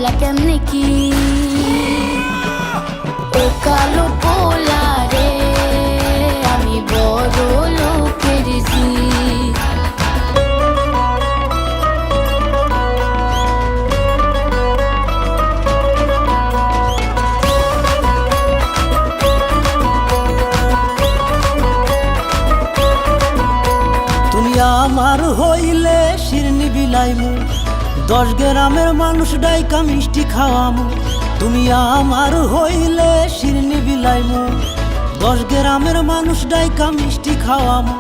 ভাবলা কেমনে কি ও কালো পোলা রে আমি বড় লোকের জি আমার হইলে শিরনি বিলাইমু 10 গ্রামের মানুষ ডাইকা মিষ্টি খাওয়ামু তুমি আমার হইলে শিরনি বিলাইমু 10 গ্রামের মানুষ ডাইকা মিষ্টি খাওয়ামু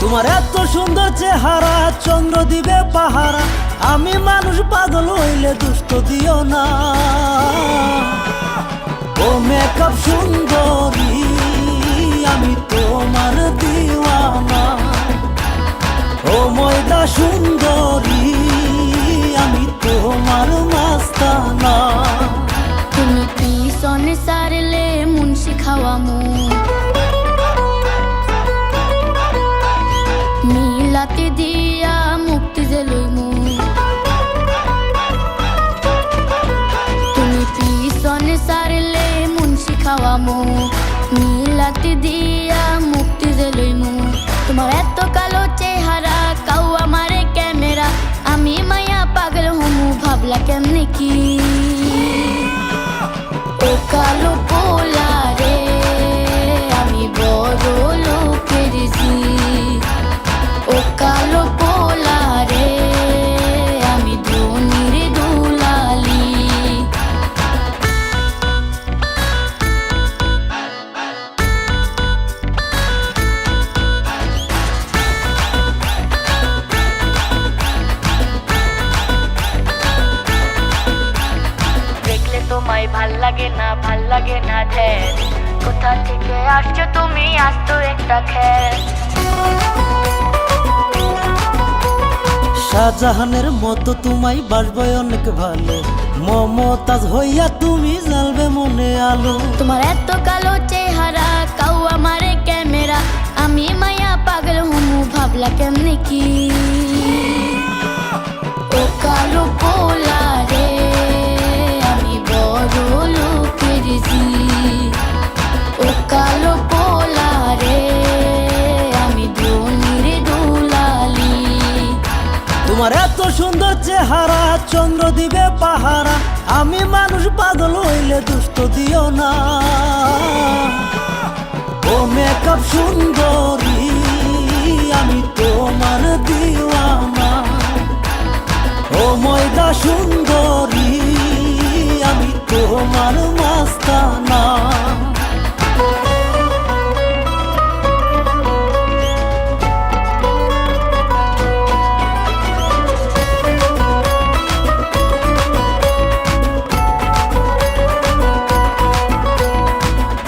তোমার এত সুন্দর চেহারা চন্দ্র দিবে পাহারা আমি মানুষ পাগল হইলে দুষ্ট দিও না ও মেকআপ সুন্দরী আমি তোমার দিওয়ানা ও ময়দা সুন্দরী আমি তোমার মাস্তানা তুমি পিছনে সারলে মুন্সি খাওয়ামু মিলাতে দিয়া মুক্তি জেলইমু তুমি পিছনে সারলে মুন্সি খাওয়ামু মিলাতে দিয়া মুক্তি জেলইমু তোমার এত কালো চেহারা কাউ আমারে ক্যামেরা আমি মায়া পাগল হমু ভাবলা কেমনে কি ও কালো পোলা রে আমি বড় লোকের জি ও কালো পোলা রে আমি ধনির দুলালি তোমায় ভাল লাগে না ধ্যান কোথা থেকে আসছো তুমি আস্ত একটা খ্যান শাহজাহানের মতো তোমায় বাসবে অনেক ভালো মমতাজ হইয়া তুমি জ্বালবে মনে আলো তোমার এত কালো চেহারা কাউ আমারে ক্যামেরা আমি মায়া পাগল হমু ভাবলা কেমনে কি ও কালো পোলা রে আমি বড় লোকের জি ও কালো পোলা রে আমি ধনির দুলালি তোমার এত সুন্দর চেহারা চন্দ্র দিবে পাহারা আমি মানুষ পাগল হইলে দুষ্ট দিও না ও মেকআপ সুন্দরী আমি তোমার দিওয়ানা ও ময়দা সুন্দরী আমি তোমার মাস্তানা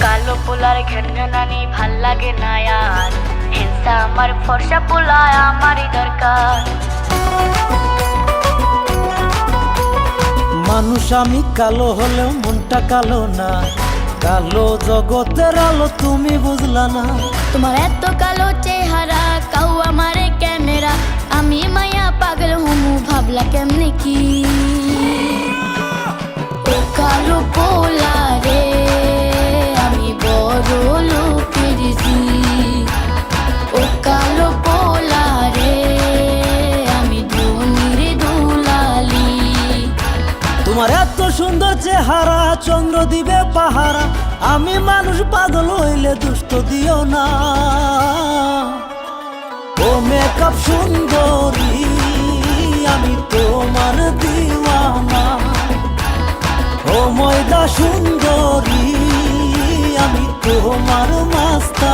কালো পোলার ঘেন্নানি ভাল লাগে না আর হিংসা আমার ফর্সা পোলা আমারই দরকার মানুষ আমি কালো হলেও মনটা কালো না কালো জগতের আলো তুমি বুঝলা না তোমার এত কালো চেহারা কাউ আমারে ক্যামেরা আমি মায়া পাগল হমু ভাবলা কেমনে কি ও কালো পোলা রে আমি বড় লোকের জি ও কালো পোলা রে আমি ধনির দুলালি তোমার এত সুন্দর চেহারা চন্দ্র দিবে পাহারা আমি মানুষ পাগল হইলে দুষ্ট দিও না ও মেকআপ সুন্দরী আমি তোমার দিওয়ানা ও ময়দা সুন্দরী আমি তোমার মাস্তা